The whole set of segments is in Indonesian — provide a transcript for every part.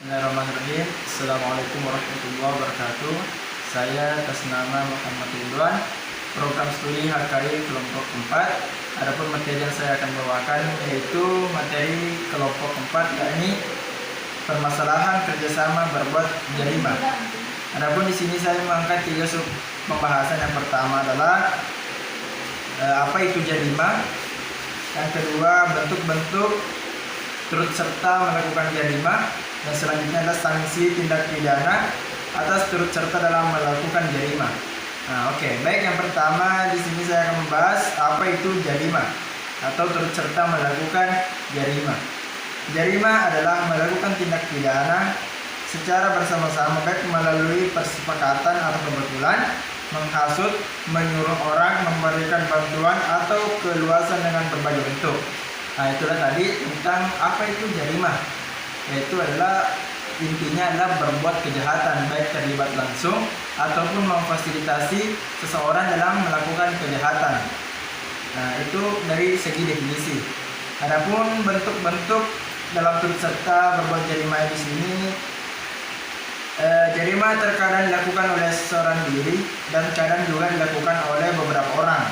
Bismillahirrahmanirrahim. Assalamualaikum warahmatullahi wabarakatuh. Saya atas nama Muhammad Ridwan, program studi HKI kelompok 4. Adapun materi yang saya akan bawakan yaitu materi kelompok 4, yakni permasalahan kerjasama berbuat jarima. Adapun di sini saya mengangkat 3 sub pembahasan. Yang pertama adalah apa itu jarima. Yang kedua, bentuk-bentuk turut serta melakukan jarima. Dan selanjutnya adalah sanksi tindak pidana atas turut serta dalam melakukan jarima. Baik, yang pertama di sini saya akan membahas apa itu jarima atau turut serta melakukan jarima. Jarima adalah melakukan tindak pidana secara bersama-sama, baik melalui persepakatan atau kebetulan, menghasut, menyuruh orang, memberikan bantuan atau keluasan dengan berbagai bentuk. Itulah tadi tentang apa itu jarima. Yaitu adalah intinya adalah berbuat kejahatan, baik terlibat langsung ataupun memfasilitasi seseorang dalam melakukan kejahatan. Itu dari segi definisi. Adapun bentuk-bentuk dalam turut serta berbuat jarima di sini, jarima terkadang dilakukan oleh seorang diri dan kadang juga dilakukan oleh beberapa orang.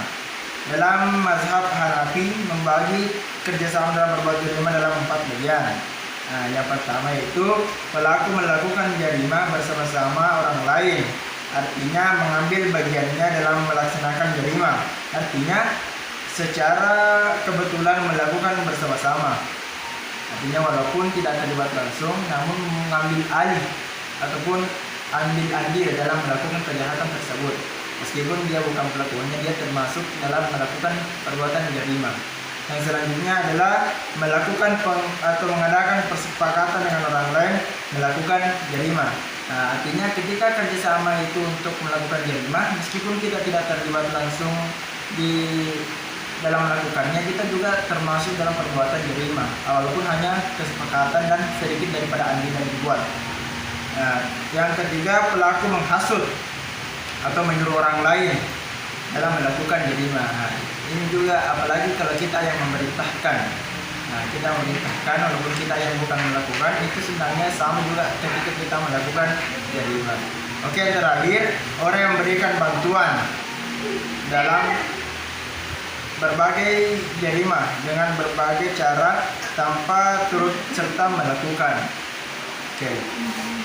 Dalam mazhab Hanafi membagi kerjasama dalam berbuat jarima dalam 4 bagian. Yang pertama yaitu pelaku melakukan jarima bersama-sama orang lain, artinya mengambil bagiannya dalam melaksanakan jarima, artinya secara kebetulan melakukan bersama-sama, artinya walaupun tidak terlibat langsung namun mengambil alih ataupun ambil andil dalam melakukan kejahatan tersebut. Meskipun dia bukan pelakunya, dia termasuk dalam melakukan perbuatan jarima. Yang selanjutnya adalah melakukan atau mengadakan persepakatan dengan orang lain melakukan jarima. Artinya ketika kerjasama itu untuk melakukan jarima, meskipun kita tidak terlibat langsung di dalam melakukannya, kita juga termasuk dalam perbuatan jarima, walaupun hanya kesepakatan dan sedikit daripada andil yang dibuat. Yang ketiga, pelaku menghasut atau menyuruh orang lain dalam melakukan jarima. Ini juga apalagi kalau kita yang memerintahkan. Kita memerintahkan walaupun kita yang bukan melakukan, itu sebenarnya sama juga ketika kita melakukan jarima. Terakhir, orang yang memberikan bantuan dalam berbagai jarima dengan berbagai cara tanpa turut serta melakukan.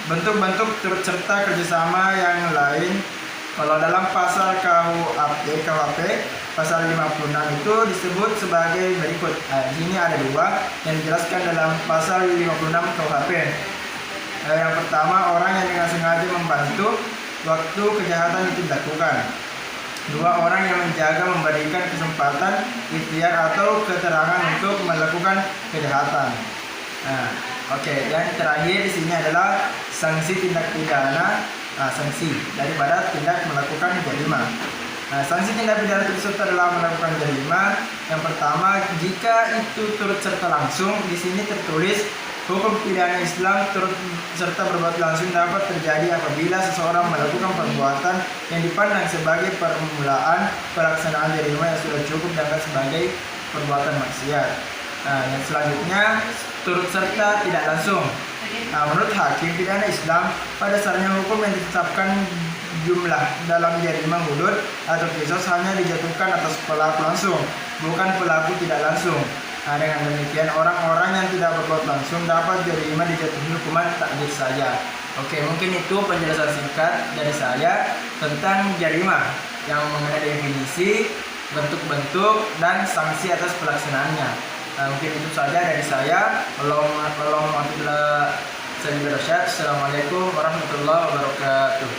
Bentuk-bentuk turut serta kerjasama yang lain, kalau dalam pasal KUHP pasal 56 itu disebut sebagai berikut. Di sini ada 2 yang dijelaskan dalam pasal 56 KUHP. Yang pertama, orang yang dengan sengaja membantu waktu kejahatan itu dilakukan. 2, orang yang menjaga memberikan kesempatan, ikhtiar atau keterangan untuk melakukan kejahatan. Yang terakhir di sini adalah sanksi tindak pidana, sanksi daripada tindak melakukan jarima. Sanksi tindak pidana turut serta dalam melakukan jarima. Yang pertama, jika itu turut serta langsung, di sini tertulis hukum pidana Islam turut serta berbuat langsung dapat terjadi apabila seseorang melakukan perbuatan yang dipandang sebagai permulaan pelaksanaan jarima yang sudah cukup dianggap sebagai perbuatan maksiat. Yang selanjutnya, turut serta tidak langsung. Menurut hakim pidana Islam, pada dasarnya hukum yang ditetapkan jumlah dalam jarima hudud atau kisos hanya dijatuhkan atas pelaku langsung, bukan pelaku tidak langsung. Dengan demikian, orang-orang yang tidak berbuat langsung dapat jarima dijatuhi hukuman takdir saja. Mungkin itu penjelasan singkat dari saya tentang jarima yang mengenai definisi, bentuk-bentuk, dan sanksi atas pelaksanaannya. Mungkin itu saja dari saya. Assalamualaikum warahmatullahi wabarakatuh.